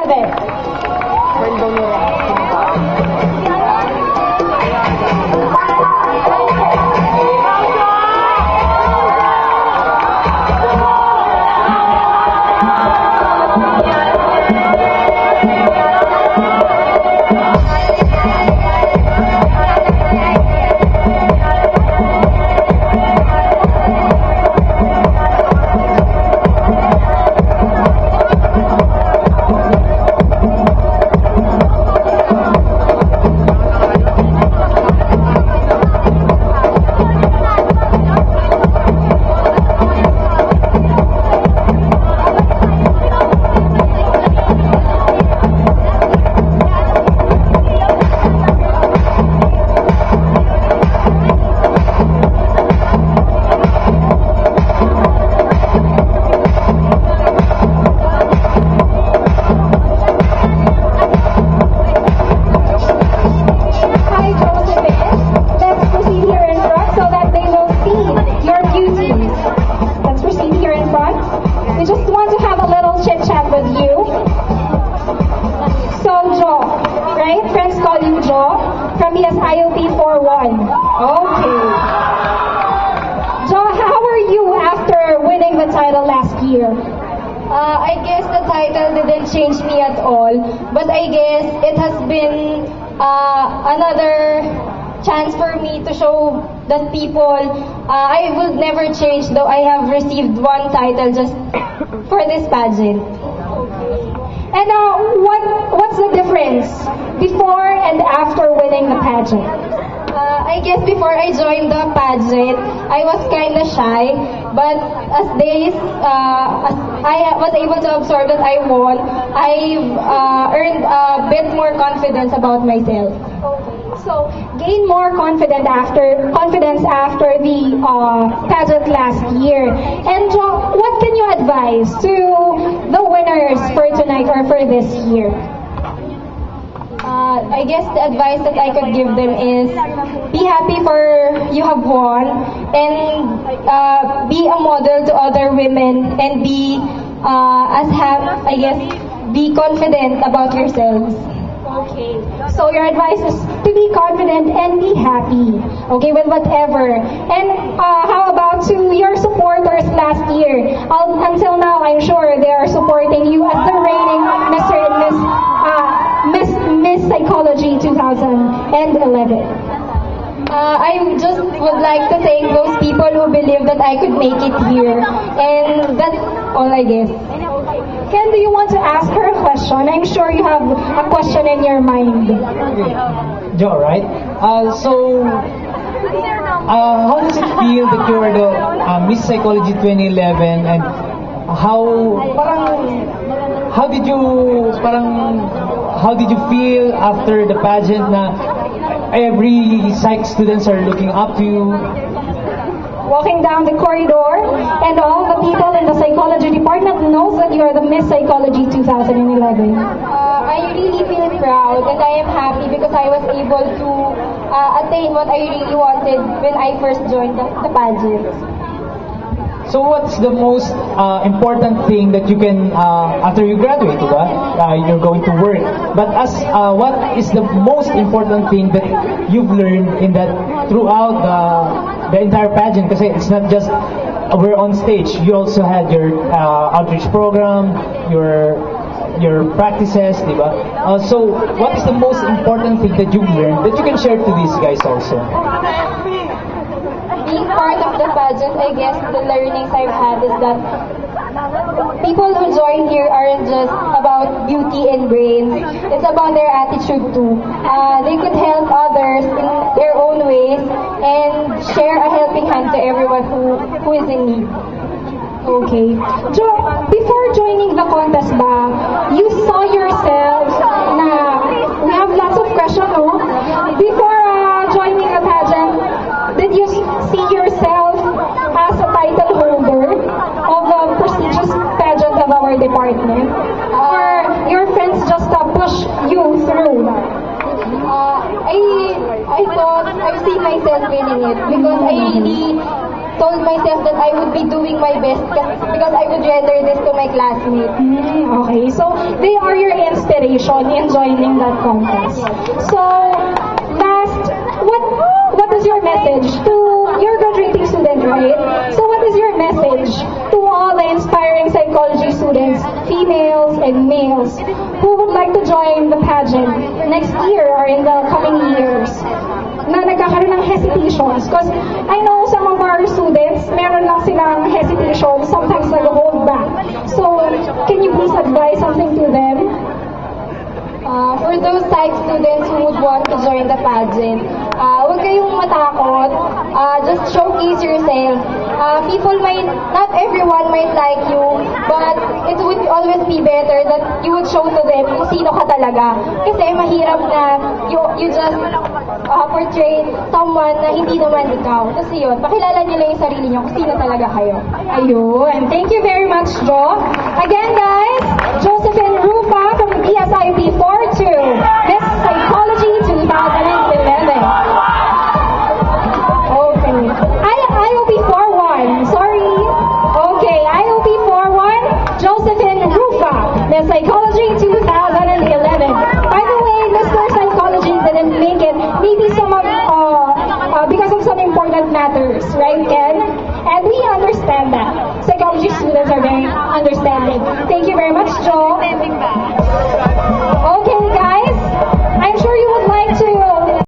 Joseph. I guess the title didn't change me at all, but I guess it has been another chance for me to show that people, I will never change though I have received one title just for this pageant. And what's the difference before and after winning the pageant? I guess before I joined the pageant, I was kind of shy, but as days, as I was able to absorb that I won, I've earned a bit more confidence about myself. So, gain more confidence after the pageant last year. And what can you advise to the winners for tonight or for this year? I guess the advice that I could give them is be happy for you have won, and be a model to other women, and be be confident about yourselves. Okay, so your advice is to be confident and be happy, okay, with whatever. And how about to your supporters last year? Until now, I'm sure they are supporting you as the reigning Mr. and Miss Psychology 2011. I just would like to thank those people who believe that I could make it here, and that's all I guess. Ken, do you want to ask her a question? I'm sure you have a question in your mind. Joe, right? How does it feel that you're the Miss Psychology 2011, and how did you feel after the pageant na every psych students are looking up to you? Walking down the corridor, and all the people in the psychology department knows that you are the Miss Psychology 2011. I really feel proud, and I am happy because I was able to attain what I really wanted when I first joined the pageant. So what's the most important thing that you can, after you graduate, you're going to work, but what is the most important thing that you've learned in that throughout the entire pageant? Because it's not just we're on stage, you also had your outreach program, your practices, diba? So what is the most important thing that you've learned that you can share to these guys also? Being part of the pageant, I guess the learnings I've had is that people who join here aren't just about beauty and brains. It's about their attitude too. They could help others in their own ways and share a helping hand to everyone who is in need. Okay. Jo, before joining the contest ba, you saw yourself na, we have lots of questions, no? Before joining the pageant, did you see yourself as a title holder of a prestigious pageant of our department? Or your friends just push you through? I thought I see myself winning it because I really told myself that I would be doing my best because I would render this to my classmates. Okay, so they are your inspiration in joining that contest. So, last, what is your message to your graduating student, right? So what is your message to all the inspiring psychology students, females and males, who would like to join the pageant next year or in the coming years? Na nagkakaroon ng hesitations. Because I know some of our students, meron lang silang hesitation, sometimes nag-hold back. So, can you please advise something to them? For those psych students who would want to join the pageant, huwag kayong matakot. Just showcase yourself. Not everyone might like you, but it would always be better that you would show to them kung sino ka talaga. Kasi mahirap na you just portray someone na hindi naman ikaw. Kasi yun, pakilala nyo lang yung sarili nyo kung sino talaga kayo. Ayun. Thank you very much, Jo. Again, guys, Josephine Rufa from the BSIP 4-2, Miss Psychology 2011. Okay. IOP 4-1. Sorry. Okay, IOP 4-1, Josephine Rufa, Miss Psychology 2011. By the way, Mr. Psychology didn't make it. Maybe some of, because of some important matters, right, Ken? And we understand that. Psychology students are very understanding. Thank you very much, Jo.